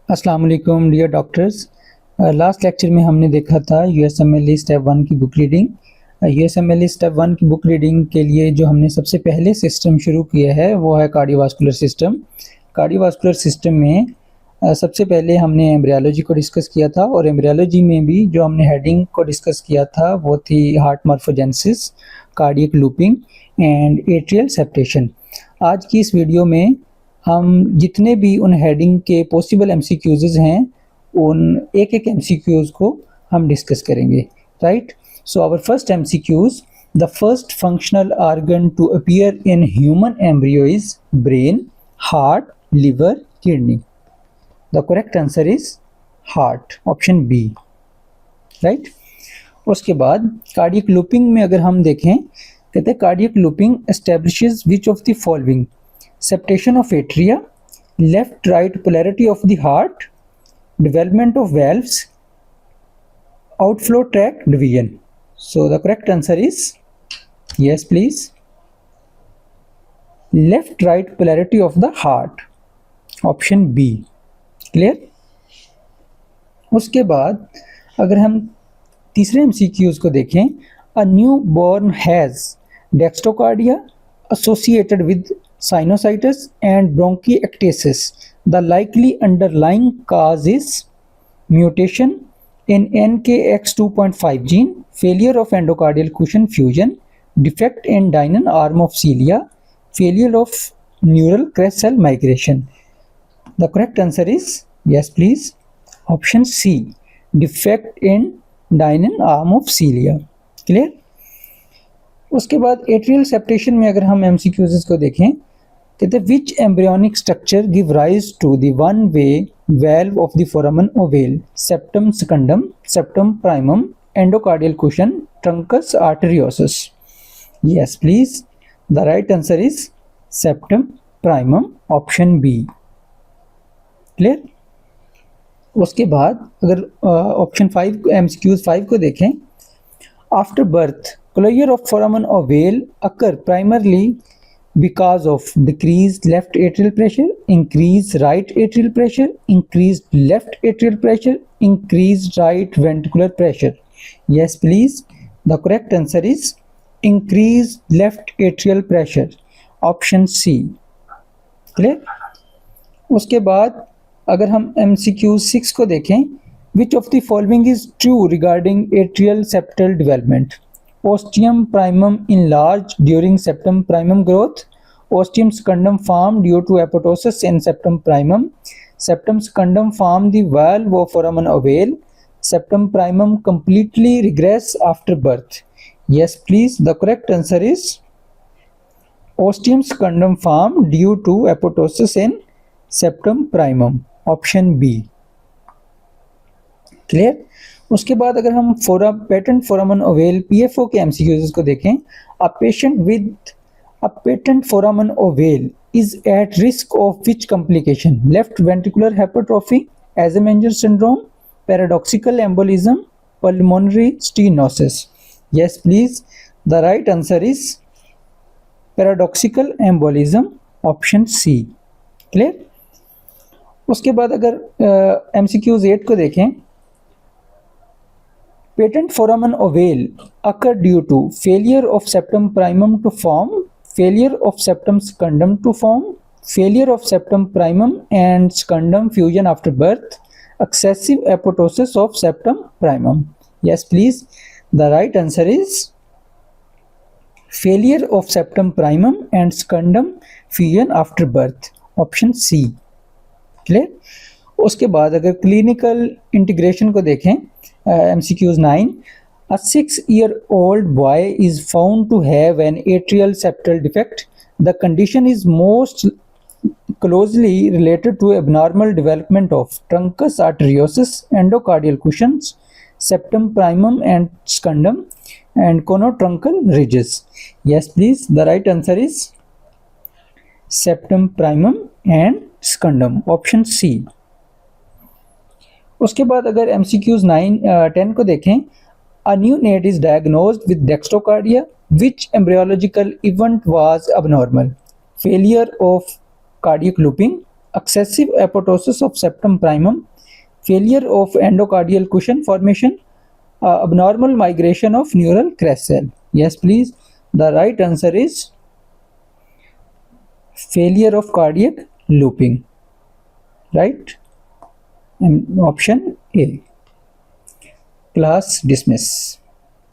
अस्सलाम वालेकुम dear doctors. Last lecture में हमने देखा था यूएसएमएल स्टेप 1 की बुक रीडिंग। यूएसएमएल स्टेप 1 की बुक रीडिंग के लिए जो हमने सबसे पहले सिस्टम शुरू किया है वो है कार्डियोवास्कुलर सिस्टम। कार्डियोवास्कुलर सिस्टम में सबसे पहले हमने एम्ब्रियोलॉजी को डिस्कस किया था और एम्ब्रियोलॉजी में भी जो हमने हेडिंग को डिस्कस किया था वो थी heart morphogenesis, cardiac looping and atrial septation. आज की इस वीडियो में हम जितने भी उन हेडिंग के पॉसिबल एमसीक्यूज हैं उन एक एक एमसीक्यूज को हम डिस्कस करेंगे, right. So our first MCQs, the first functional organ to appear in human embryo is brain, heart, liver, kidney. The correct answer is heart, option B, right. उसके बाद cardiac looping में अगर हम देखें, कहते हैं cardiac looping establishes which of the following: septation of atria, left right polarity of the heart, development of valves, outflow tract division. So the correct answer is yes please, left right polarity of the heart, option B, clear। उसके बाद अगर हम तीसरे MCQs को देखें, a newborn has dextrocardia associated with sinusitis and bronchiectasis. The likely underlying cause is mutation in NKX2.5 gene, failure of endocardial cushion fusion, defect in Dynon arm of cilia, failure of neural crest cell migration. The correct answer is yes please, option C, defect in Dynon arm of cilia, clear। उसके बाद atrial septation में अगर हम MCQs को देखें, कहते हैं which embryonic structure give rise to the one way valve of the foramen ovale: septum secundum, septum primum, endocardial cushion, truncus arteriosus. Yes please, the right answer is septum primum, option B, clear. उसके बाद अगर option 5 MCQs 5 को देखें, after birth closure of foramen ovale occur primarily because of decreased left atrial pressure, increased right atrial pressure, increased left atrial pressure, increased right ventricular pressure. Yes please, the correct answer is increased left atrial pressure, option C, clear। उसके बाद अगर हम MCQ 6 को देखें, which of the following is true regarding atrial septal development: ostium primum enlarged during septum primum growth, ostium secundum formed due to apoptosis in septum primum, septum secundum formed the valve of foramen ovale, septum primum completely regress after birth. Yes please, the correct answer is ostium secundum formed due to apoptosis in septum primum, option B, clear। उसके बाद अगर हम patent foramen ovale PFO के MCQs को देखें, a patient with a patent foramen ovale is at risk of which complication: left ventricular hypertrophy, Eisenmenger syndrome, paradoxical embolism, pulmonary stenosis. Yes please, the right answer is paradoxical embolism, option C, clear. उसके बाद अगर MCQs 8 को देखें, patent foramen ovale occur due to failure of septum primum to form, failure of septum secundum to form, failure of septum primum and secundum fusion after birth, excessive apoptosis of septum primum. Yes please, the right answer is failure of septum primum and secundum fusion after birth, option C, clear। उसके बाद अगर clinical integration को देखें, MCQs 9, a 6-year-old boy is found to have an atrial septal defect. The condition is most closely related to abnormal development of truncus arteriosus, endocardial cushions, septum primum and secundum, and conotruncal ridges. Yes please, the right answer is septum primum and secundum, option C। उसके बाद अगर MCQs 10 को देखें, a neonate is diagnosed with dextrocardia, which embryological event was abnormal: failure of cardiac looping, excessive apoptosis of septum primum, failure of endocardial cushion formation, abnormal migration of neural crest cell. Yes, please. The right answer is failure of cardiac looping. Right? And option A. Class dismiss.